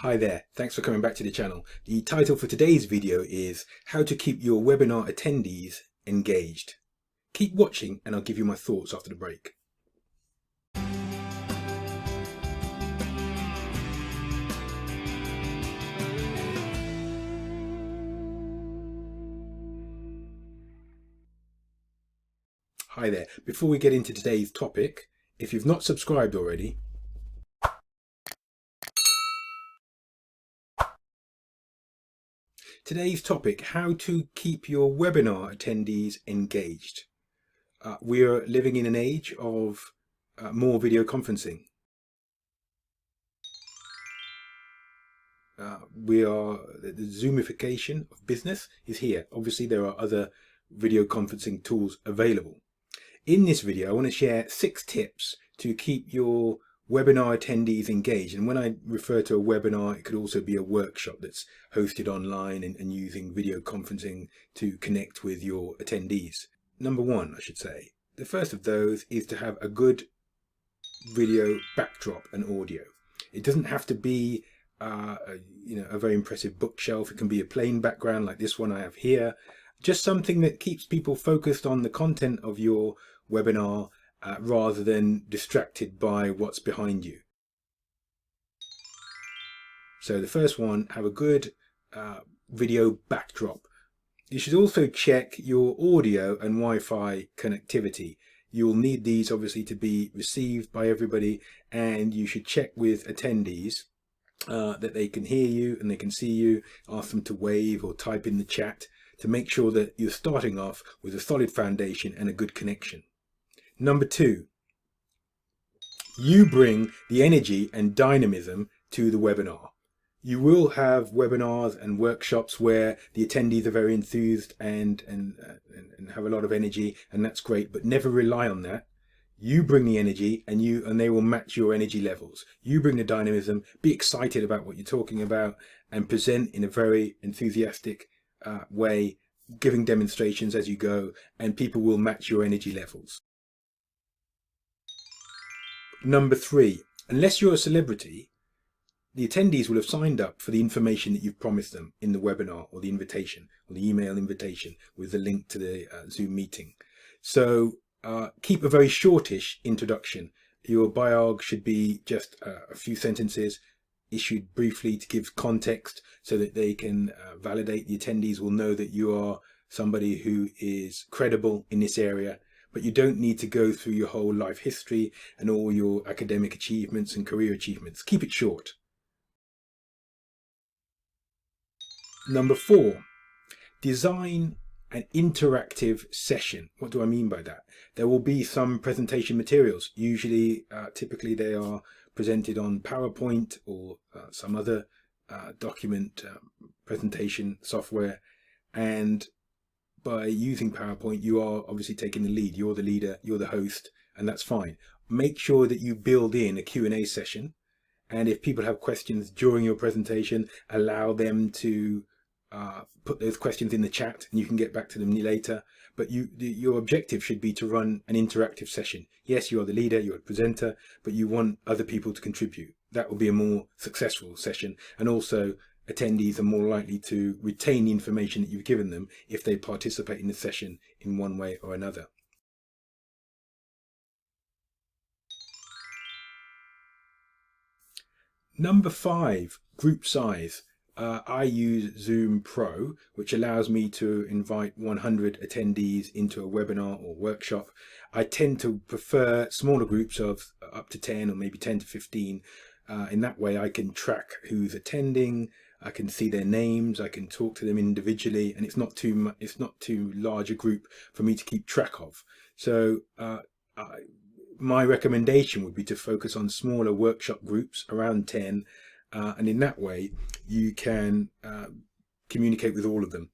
Hi there, thanks for coming back to the channel. The title for today's video is How to Keep Your Webinar Attendees Engaged. Keep watching and I'll give you my thoughts after the break. Hi there, before we get into today's topic, if you've not subscribed already, today's topic, how to keep your webinar attendees engaged. We're living in an age of more video conferencing. The Zoomification of business is here. Obviously, there are other video conferencing tools available. In this video, I want to share 6 tips to keep your webinar attendees engaged. And when I refer to a webinar, it could also be a workshop that's hosted online and using video conferencing to connect with your attendees. Number 1, I should say. The first of those is to have a good video backdrop and audio. It doesn't have to be a very impressive bookshelf. It can be a plain background like this one I have here. Just something that keeps people focused on the content of your webinar rather than distracted by what's behind you. So the first one, have a good video backdrop. You should also check your audio and Wi-Fi connectivity. You'll need these obviously to be received by everybody, and you should check with attendees that they can hear you and they can see you. Ask them to wave or type in the chat to make sure that you're starting off with a solid foundation and a good connection. Number 2, you bring the energy and dynamism to the webinar. You will have webinars and workshops where the attendees are very enthused and have a lot of energy, and that's great, but never rely on that. You bring the energy and they will match your energy levels. You bring the dynamism, be excited about what you're talking about, and present in a very enthusiastic way, giving demonstrations as you go, and people will match your energy levels. Number 3, unless you're a celebrity, the attendees will have signed up for the information that you've promised them in the webinar or the invitation or the email invitation with the link to the Zoom meeting. So keep a very shortish introduction. Your biog should be just a few sentences issued briefly to give context so that they can validate. The attendees will know that you are somebody who is credible in this area, but you don't need to go through your whole life history and all your academic achievements and career achievements. Keep it short. Number 4, design an interactive session. What do I mean by that? There will be some presentation materials. Usually, typically they are presented on PowerPoint or some other document presentation software. And by using PowerPoint, you are obviously taking the lead. You're the leader, you're the host, and that's fine. Make sure that you build in a Q&A session. And if people have questions during your presentation, allow them to put those questions in the chat and you can get back to them later. But your objective should be to run an interactive session. Yes, you are the leader, you're a presenter, but you want other people to contribute. That will be a more successful session, and also attendees are more likely to retain the information that you've given them if they participate in the session in one way or another. Number 5, group size. I use Zoom Pro, which allows me to invite 100 attendees into a webinar or workshop. I tend to prefer smaller groups of up to 10 or maybe 10 to 15. In that way, I can track who's attending. I can see their names. I can talk to them individually, and it's not too large a group for me to keep track of. So my recommendation would be to focus on smaller workshop groups around 10. And in that way, you can communicate with all of them.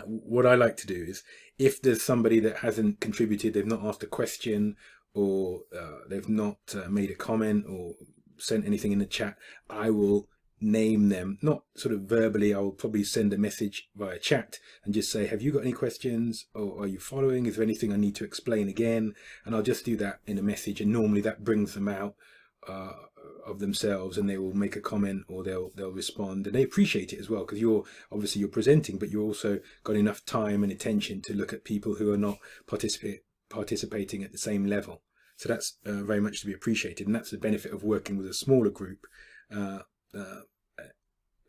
What I like to do is, if there's somebody that hasn't contributed, they've not asked a question, or they've not made a comment or sent anything in the chat, I will name them, not sort of verbally. I will probably send a message via chat and just say, have you got any questions, or are you following? Is there anything I need to explain again? And I'll just do that in a message, and normally that brings them out of themselves, and they will make a comment or they'll respond, and they appreciate it as well, because you're presenting, but you're also got enough time and attention to look at people who are not participating at the same level. So that's very much to be appreciated, and that's the benefit of working with a smaller group,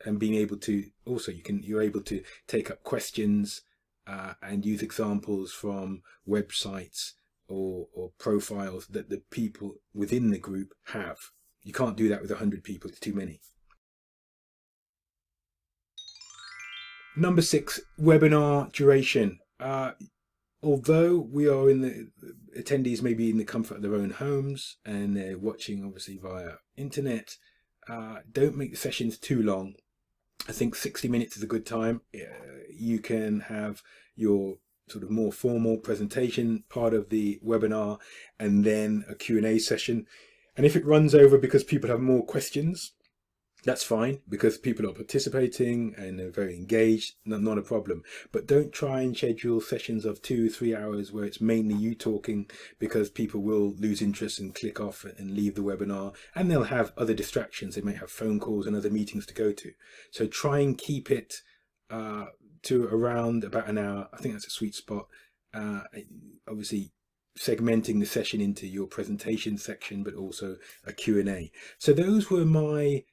and being able to also you're able to take up questions and use examples from websites or profiles that the people within the group have. You can't do that with 100 people, it's too many. Number 6, webinar duration. Although we are in the attendees may be in the comfort of their own homes and they're watching obviously via internet, don't make the sessions too long. I think 60 minutes is a good time. You can have your sort of more formal presentation part of the webinar and then a Q&A session. And if it runs over because people have more questions, that's fine, because people are participating and they're very engaged, not a problem. But don't try and schedule sessions of 2-3 hours where it's mainly you talking, because people will lose interest and click off and leave the webinar, and they'll have other distractions. They may have phone calls and other meetings to go to. So try and keep it to around about an hour. I think that's a sweet spot. Obviously segmenting the session into your presentation section, but also a Q&A. So those were my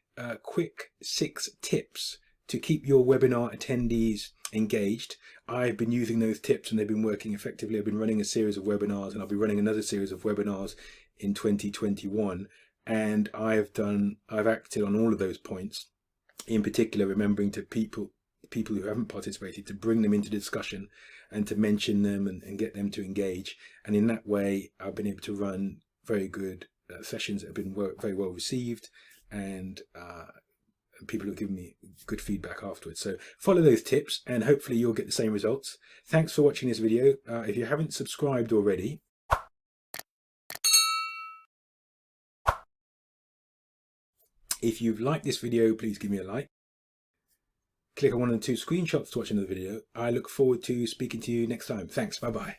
quick 6 tips to keep your webinar attendees engaged. I've been using those tips and they've been working effectively. I've been running a series of webinars, and I'll be running another series of webinars in 2021, and I've acted on all of those points, in particular remembering to people who haven't participated to bring them into discussion and to mention them and get them to engage. And in that way I've been able to run very good sessions that have been very well received, and people have given me good feedback afterwards. So follow those tips and hopefully you'll get the same results. Thanks for watching this video. If you haven't subscribed already, if you've liked this video, please give me a like. Click on one of the 2 screenshots to watch another video. I look forward to speaking to you next time. Thanks. Bye bye.